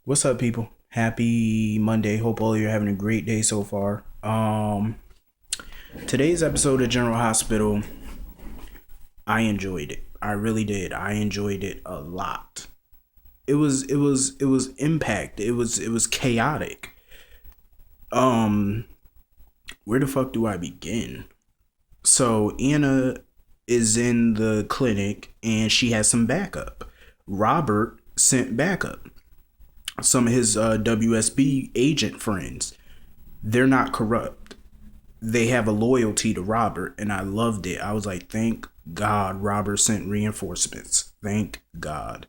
What's up, people? Happy Monday. Hope all you're having a great day so far. Today's episode of General Hospital, I enjoyed it. I really did. I enjoyed it a lot. It was impact. It was chaotic. Um, where the fuck do I begin? So Anna is in the clinic and she has some backup. Robert sent backup. Some of his WSB agent friends. They're not corrupt. They have a loyalty to Robert, and I loved it. I was like, thank God Robert sent reinforcements. Thank God.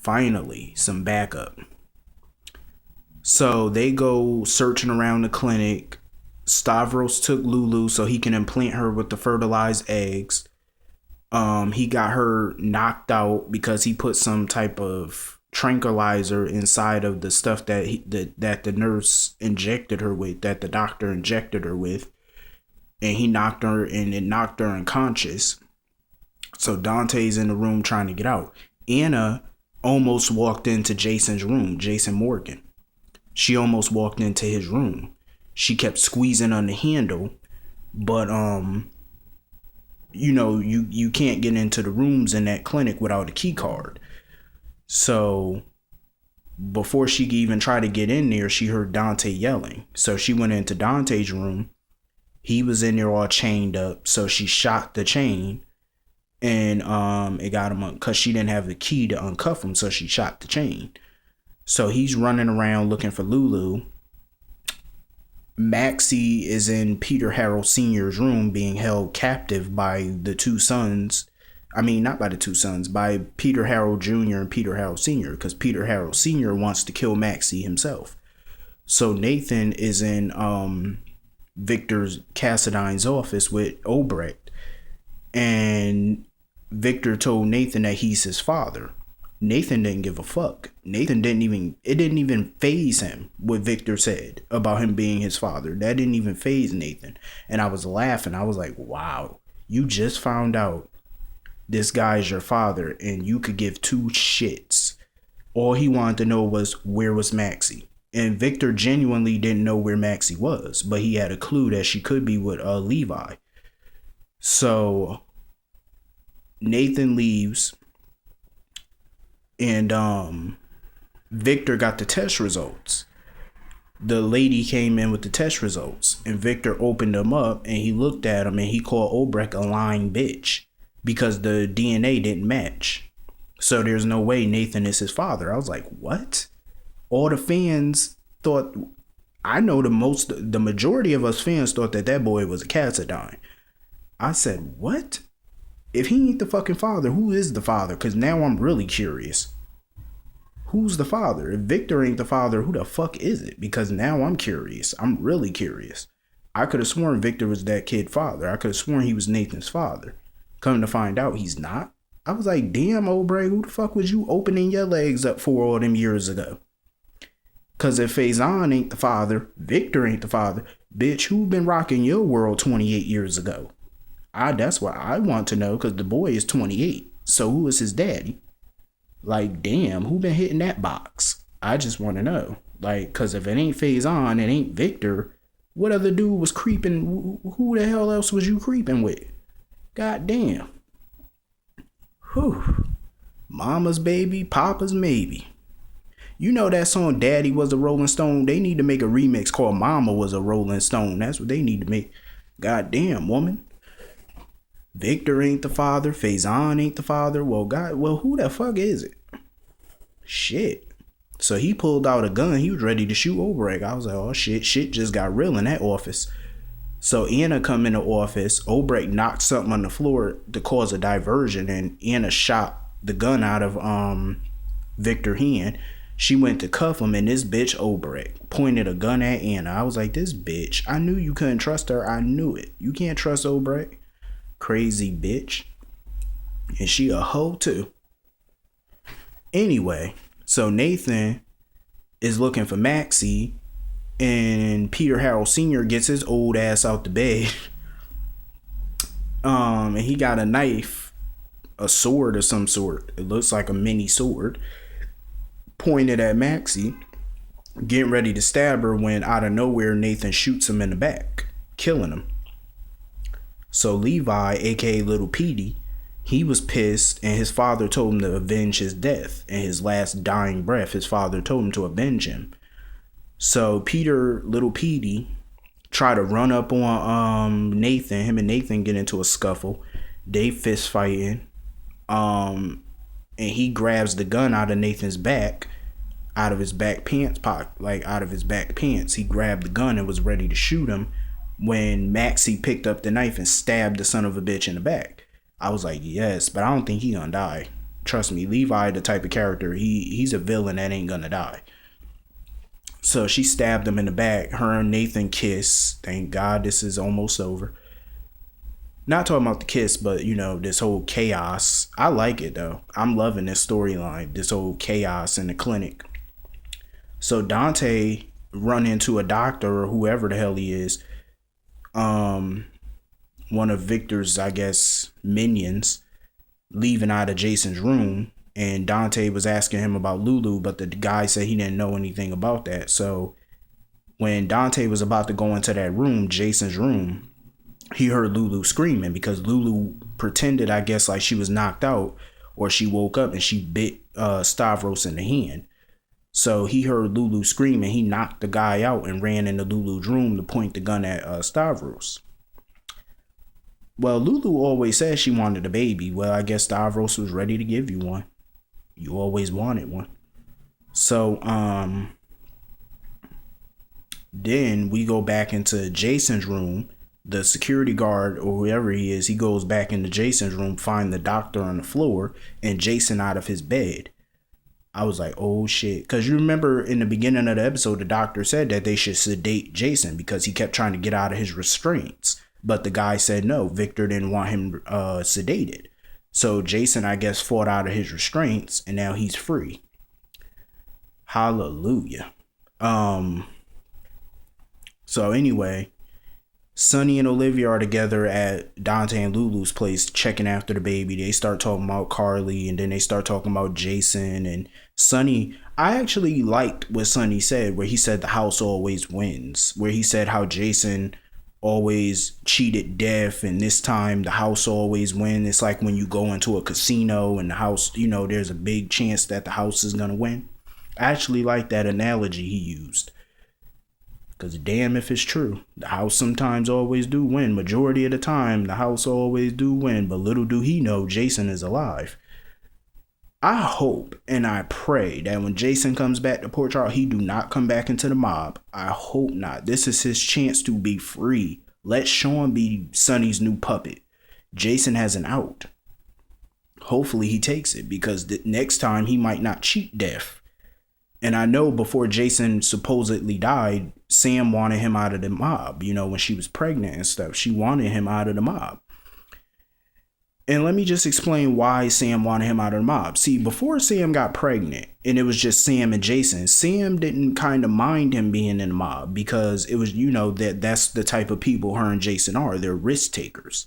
Finally, some backup. So they go searching around the clinic. Stavros took Lulu so he can implant her with the fertilized eggs. He got her knocked out because he put some type of tranquilizer inside of the stuff that the nurse injected her with, that the doctor injected her with, and he knocked her and it knocked her unconscious. So Dante's in the room trying to get out. Anna almost walked into Jason's room, Jason Morgan. She almost walked into his room. She kept squeezing on the handle, but you can't get into the rooms in that clinic without a key card. So before she could even try to get in there, she heard Dante yelling. So she went into Dante's room. He was in there all chained up. So she shot the chain and it got him because she didn't have the key to uncuff him. So she shot the chain. So he's running around looking for Lulu. Maxie is in Peter Harrell Sr.'s room being held captive by the two sons. I mean, not by the two sons, by Peter Harrell Jr. and Peter Harrell Sr., because Peter Harrell Sr. wants to kill Maxie himself. So Nathan is in Victor Cassadine's office with Obrecht, and Victor told Nathan that he's his father. Nathan didn't give a fuck. It didn't even faze him what Victor said about him being his father. That didn't even faze Nathan. And I was laughing. I was like, wow, you just found out this guy's your father and you could give two shits. All he wanted to know was, where was Maxie? And Victor genuinely didn't know where Maxie was, but he had a clue that she could be with Levi. So Nathan leaves. And Victor got the test results. The lady came in with the test results, and Victor opened them up and he looked at them and he called Obrecht a lying bitch because the DNA didn't match. So there's no way Nathan is his father. I was like, what? All the fans thought, I know the majority of us fans thought that boy was a Cassadine. I said, what? If he ain't the fucking father, who is the father? Because now I'm really curious. Who's the father? If Victor ain't the father, who the fuck is it? Because now I'm curious. I'm really curious. I could have sworn Victor was that kid's father. I could have sworn he was Nathan's father. Come to find out, he's not. I was like, damn, Aubrey, who the fuck was you opening your legs up for all them years ago? Because if Faison ain't the father, Victor ain't the father, bitch, who been rocking your world 28 years ago? That's what I want to know, because the boy is 28. So who is his daddy? Like, damn, who been hitting that box? I just want to know. Like, because if it ain't Faison, it ain't Victor, what other dude was creeping? Who the hell else was you creeping with? God damn. Whew. Mama's baby, Papa's maybe. You know that song Daddy Was a Rolling Stone? They need to make a remix called Mama Was a Rolling Stone. That's what they need to make. God damn, woman. Victor ain't the father. Faison ain't the father. Well, who the fuck is it? Shit. So he pulled out a gun. He was ready to shoot Obrecht. I was like, oh shit just got real in that office. So Anna come in the office. Obrecht knocked something on the floor to cause a diversion, and Anna shot the gun out of Victor's hand. She went to cuff him, and this bitch Obrecht pointed a gun at Anna. I was like, this bitch. I knew you couldn't trust her. I knew it. You can't trust Obrecht. Crazy bitch. And she a hoe too. Anyway, so Nathan is looking for Maxie, and Peter Harrell Sr. gets his old ass out the bed. And he got a knife, a sword of some sort. It looks like a mini sword. pointed at Maxie, getting ready to stab her when out of nowhere Nathan shoots him in the back, killing him. So Levi, aka Little Petey, he was pissed, and his father told him to avenge his death. In his last dying breath, his father told him to avenge him. So Little Petey, try to run up on Nathan. Him and Nathan get into a scuffle. They fist fighting. And he grabs the gun out of Nathan's back, out of his back pants pocket, like out of his back pants. He grabbed the gun and was ready to shoot him when Maxie picked up the knife and stabbed the son of a bitch in the back. I was like, yes, but I don't think he gonna die. Trust me, Levi, the type of character, he's a villain that ain't gonna die. So she stabbed him in the back. Her and Nathan kiss. Thank God this is almost over. Not talking about the kiss, but this whole chaos. I like it though. I'm loving this storyline, this whole chaos in the clinic. So Dante run into a doctor or whoever the hell he is. One of Victor's, I guess, minions, leaving out of Jason's room, and Dante was asking him about Lulu, but the guy said he didn't know anything about that. So when Dante was about to go into that room, Jason's room, he heard Lulu screaming because Lulu pretended, I guess, like she was knocked out or she woke up and she bit Stavros in the hand. So he heard Lulu screaming. He knocked the guy out and ran into Lulu's room to point the gun at Stavros. Well, Lulu always said she wanted a baby. Well, I guess Stavros was ready to give you one. You always wanted one. So, then we go back into Jason's room. The security guard or whoever he is, he goes back into Jason's room, find the doctor on the floor and Jason out of his bed. I was like, oh shit. Because you remember in the beginning of the episode, the doctor said that they should sedate Jason because he kept trying to get out of his restraints. But the guy said no, Victor didn't want him sedated. So Jason, I guess, fought out of his restraints and now he's free. Hallelujah. So anyway, Sonny and Olivia are together at Dante and Lulu's place checking after the baby. They start talking about Carly and then they start talking about Jason and Sonny. I actually liked what Sonny said, where he said the house always wins, where he said how Jason always cheated death and this time the house always wins. It's like when you go into a casino and the house, there's a big chance that the house is going to win. I actually like that analogy he used. Because damn if it's true. The house sometimes always do win. Majority of the time, the house always do win. But little do he know, Jason is alive. I hope and I pray that when Jason comes back to Port Charles, he do not come back into the mob. I hope not. This is his chance to be free. Let Sean be Sonny's new puppet. Jason has an out. Hopefully he takes it because the next time he might not cheat death. And I know before Jason supposedly died, Sam wanted him out of the mob. When she was pregnant and stuff, she wanted him out of the mob. And let me just explain why Sam wanted him out of the mob. See, before Sam got pregnant and it was just Sam and Jason, Sam didn't kind of mind him being in the mob because it was, that's the type of people her and Jason are. They're risk takers.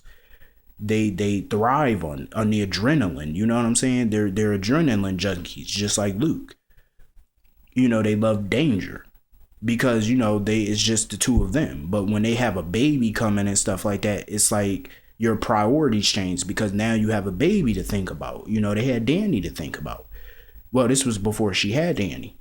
They thrive on the adrenaline. You know what I'm saying? They're adrenaline junkies, just like Luke. They love danger because, it's just the two of them. But when they have a baby coming and stuff like that, it's like your priorities change because now you have a baby to think about. They had Danny to think about. Well, this was before she had Danny.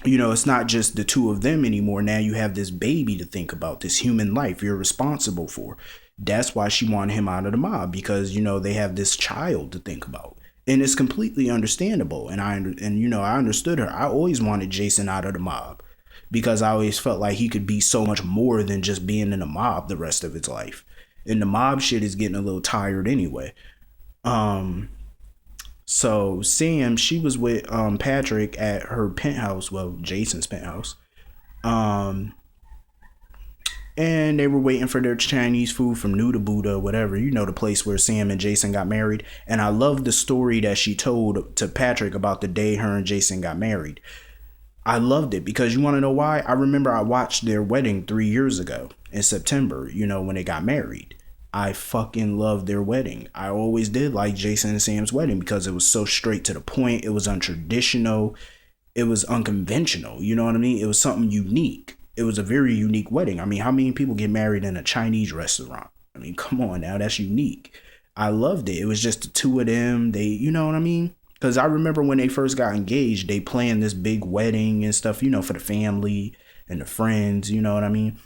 It's not just the two of them anymore. Now you have this baby to think about, this human life you're responsible for. That's why she wanted him out of the mob because, they have this child to think about. And it's completely understandable. And I understood her. I always wanted Jason out of the mob because I always felt like he could be so much more than just being in a mob the rest of his life. And the mob shit is getting a little tired anyway. So Sam, she was with Patrick at her penthouse, well, Jason's penthouse. And they were waiting for their Chinese food from New to Buddha, whatever, the place where Sam and Jason got married. And I love the story that she told to Patrick about the day her and Jason got married. I loved it because you want to know why? I remember I watched their wedding 3 years ago in September, when they got married. I fucking loved their wedding. I always did like Jason and Sam's wedding because it was so straight to the point. It was untraditional. it was unconventional. You know what I mean? It was something unique. It was a very unique wedding. I mean, how many people get married in a Chinese restaurant? I mean, come on now, that's unique. I loved it. It was just the two of them. They, you know what I mean? Because I remember when they first got engaged, they planned this big wedding and stuff, for the family and the friends, you know what I mean?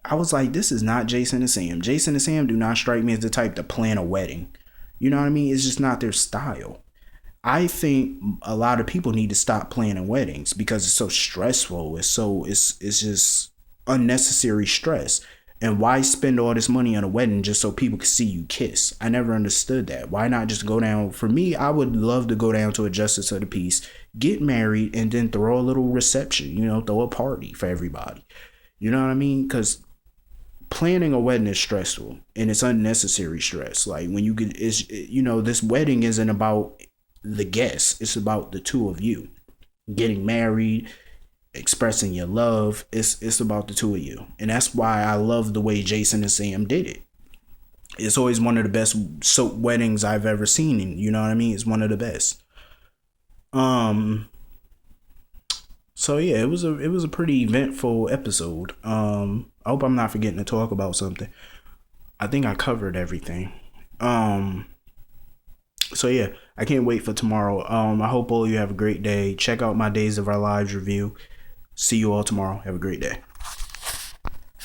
I was like, this is not Jason and Sam. Jason and Sam do not strike me as the type to plan a wedding. You know what I mean? It's just not their style. I think a lot of people need to stop planning weddings because it's so stressful. It's just unnecessary stress. And why spend all this money on a wedding just so people can see you kiss? I never understood that. Why not just go down? For me, I would love to go down to a justice of the peace, get married, and then throw a little reception, throw a party for everybody. You know what I mean? Because planning a wedding is stressful and it's unnecessary stress. Like when you get, this wedding isn't about the guests, it's about the two of you getting married, expressing your love. It's about the two of you, and that's why I love the way Jason and Sam did it. It's always one of the best soap weddings I've ever seen, and you know what I mean, it's one of the best. So yeah, it was a pretty eventful episode. I hope I'm not forgetting to talk about something. I think I covered everything. So yeah, I can't wait for tomorrow. I hope all of you have a great day. Check out my Days of Our Lives review. See you all tomorrow. Have a great day.